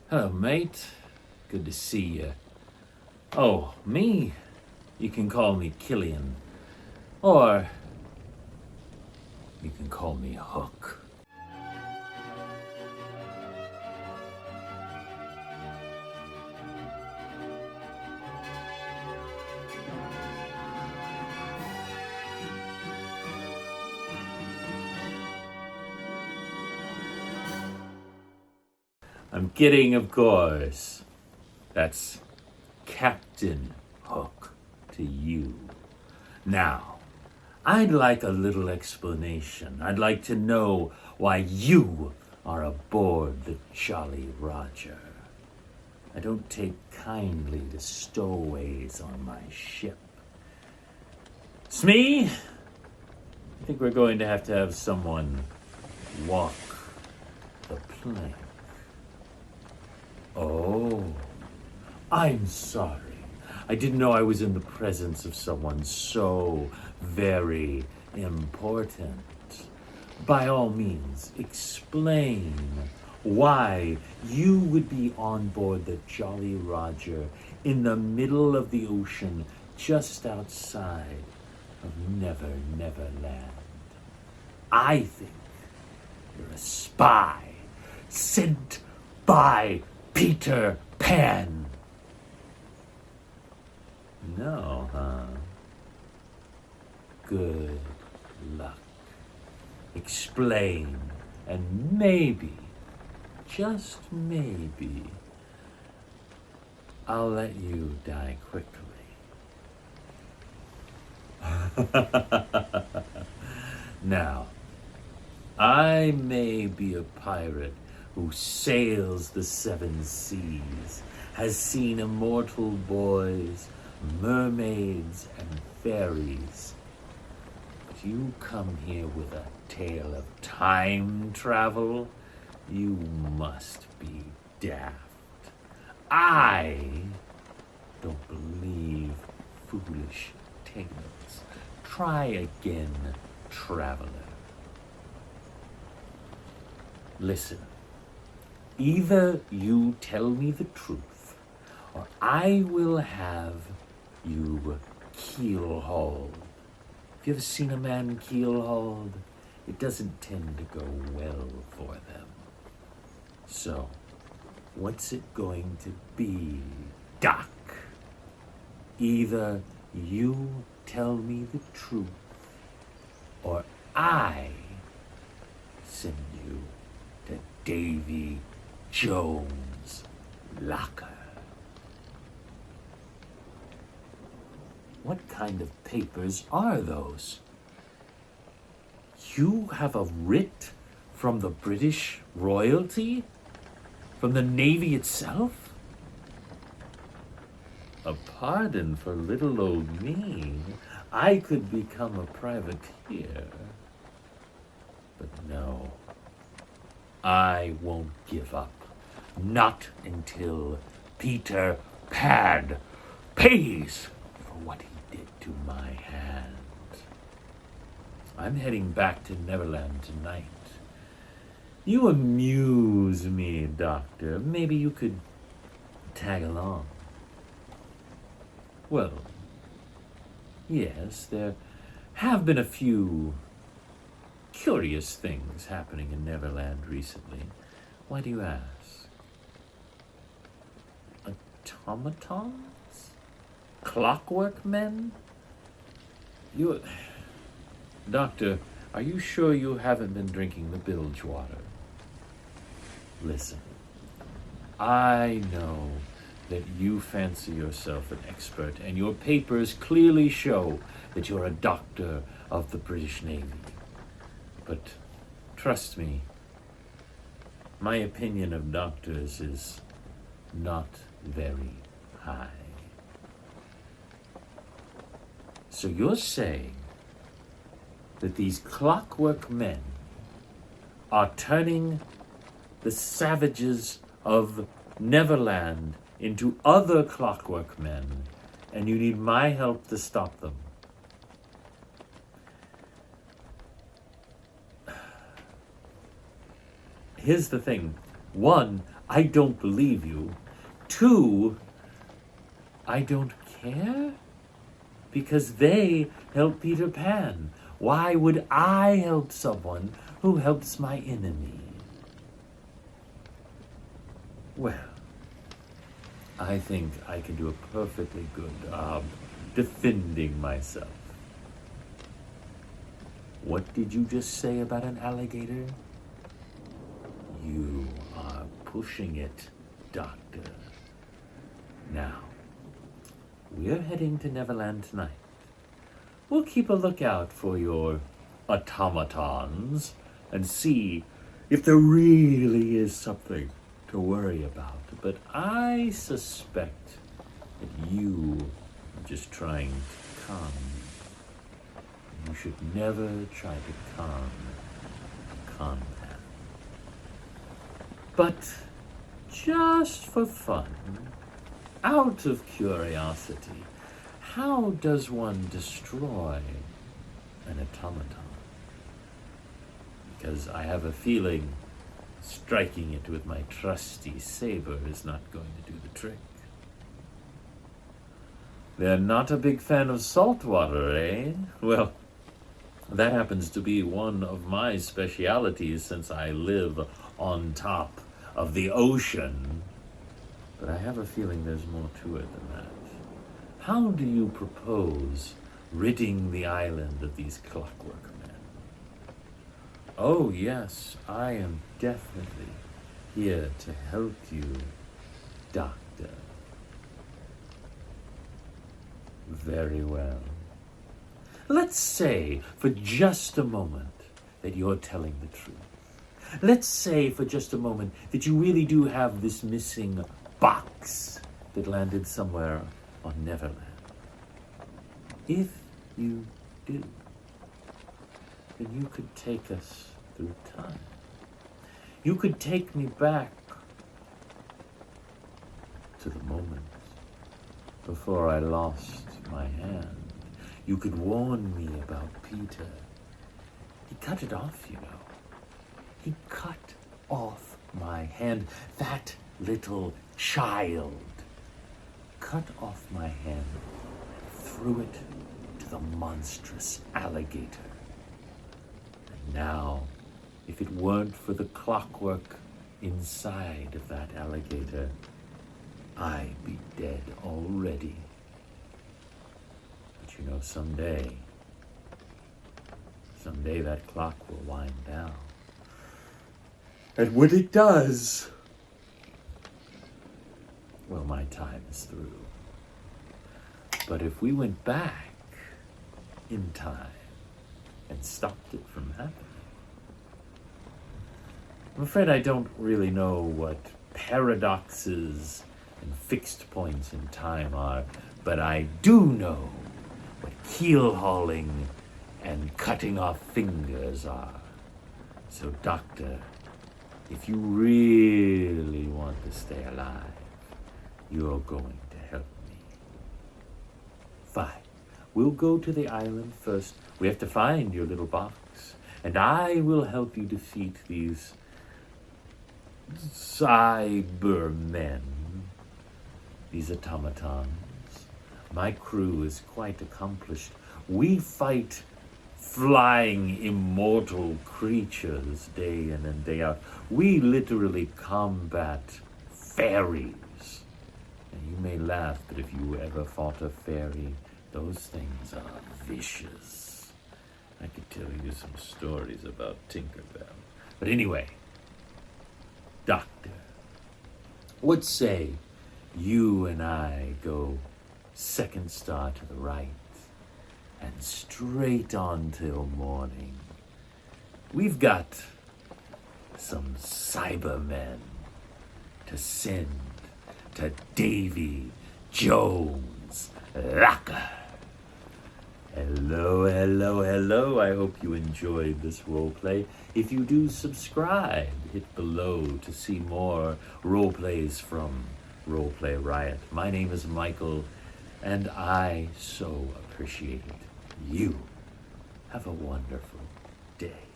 Hello, mate. Good to see you. Oh, me? You can call me Killian. Or you can call me Hook. I'm kidding, of course. That's Captain Hook to you. Now, I'd like a little explanation. I'd like to know why you are aboard the Jolly Roger. I don't take kindly to stowaways on my ship. Smee, I think we're going to have someone walk the plank. Oh, I'm sorry. I didn't know I was in the presence of someone so very important. By all means, explain why you would be on board the Jolly Roger in the middle of the ocean just outside of Never Land. I think you're a spy sent by Peter Pan. No, huh? Good luck. Explain, and maybe, just maybe, I'll let you die quickly. Now, I may be a pirate who sails the seven seas, has seen immortal boys, mermaids, and fairies. But you come here with a tale of time travel, you must be daft. I don't believe foolish tales. Try again, traveler. Listen, either you tell me the truth, or I will have you keel-hauled. Have you ever seen a man keel-hauled? It doesn't tend to go well for them. So, what's it going to be, Doc? Either you tell me the truth, or I send you to Davy Jones' locker. What kind of papers are those? You have a writ from the British royalty? From the Navy itself? A pardon for little old me. I could become a privateer. But no, I won't give up. Not until Peter Pan pays for what he did to my hand. I'm heading back to Neverland tonight. You amuse me, Doctor. Maybe you could tag along. Well, yes, there have been a few curious things happening in Neverland recently. Why do you ask? Automatons? Clockwork men? Doctor, are you sure you haven't been drinking the bilge water? Listen, I know that you fancy yourself an expert, and your papers clearly show that you're a doctor of the British Navy. But trust me, my opinion of doctors is not very high. So you're saying that these clockwork men are turning the savages of Neverland into other clockwork men, and you need my help to stop them. Here's the thing. One, I don't believe you. 2, I don't care? Because they help Peter Pan. Why would I help someone who helps my enemy? Well, I think I can do a perfectly good job defending myself. What did you just say about an alligator? You are pushing it, Doctor. Now, we're heading to Neverland tonight. We'll keep a lookout for your automatons and see if there really is something to worry about. But I suspect that you are just trying to calm me. You should never try to calm Pan. But just for fun, out of curiosity, how does one destroy an automaton? Because I have a feeling striking it with my trusty saber is not going to do the trick. They're not a big fan of salt water, eh? Well, that happens to be one of my specialities since I live on top of the ocean. But I have a feeling there's more to it than that. How do you propose ridding the island of these clockwork men? Oh, yes, I am definitely here to help you, Doctor. Very well. Let's say for just a moment that you're telling the truth. Let's say for just a moment that you really do have this missing box that landed somewhere on Neverland. If you do, then you could take us through time. You could take me back to the moment before I lost my hand. You could warn me about Peter. He cut it off, you know. He cut off my hand. That little child cut off my hand and threw it to the monstrous alligator. And now, if it weren't for the clockwork inside of that alligator, I'd be dead already. But you know, someday that clock will wind down. And when it does, well, my time is through. But if we went back in time and stopped it from happening, I'm afraid I don't really know what paradoxes and fixed points in time are, but I do know what keel hauling and cutting off fingers are. So, Doctor, if you really want to stay alive, you're going to help me. Fine. We'll go to the island first. We have to find your little box, and I will help you defeat these Cybermen, these automatons. My crew is quite accomplished. We fight flying immortal creatures day in and day out. We literally combat fairies. And you may laugh, but if you ever fought a fairy, those things are vicious. I could tell you some stories about Tinkerbell. But anyway, Doctor, what say you and I go second star to the right and straight on till morning? We've got some Cybermen to send to Davy Jones Locker. Hello, hello, hello. I hope you enjoyed this roleplay. If you do, subscribe. Hit below to see more roleplays from Roleplay Riot. My name is Michael, and I so appreciate it. You have a wonderful day.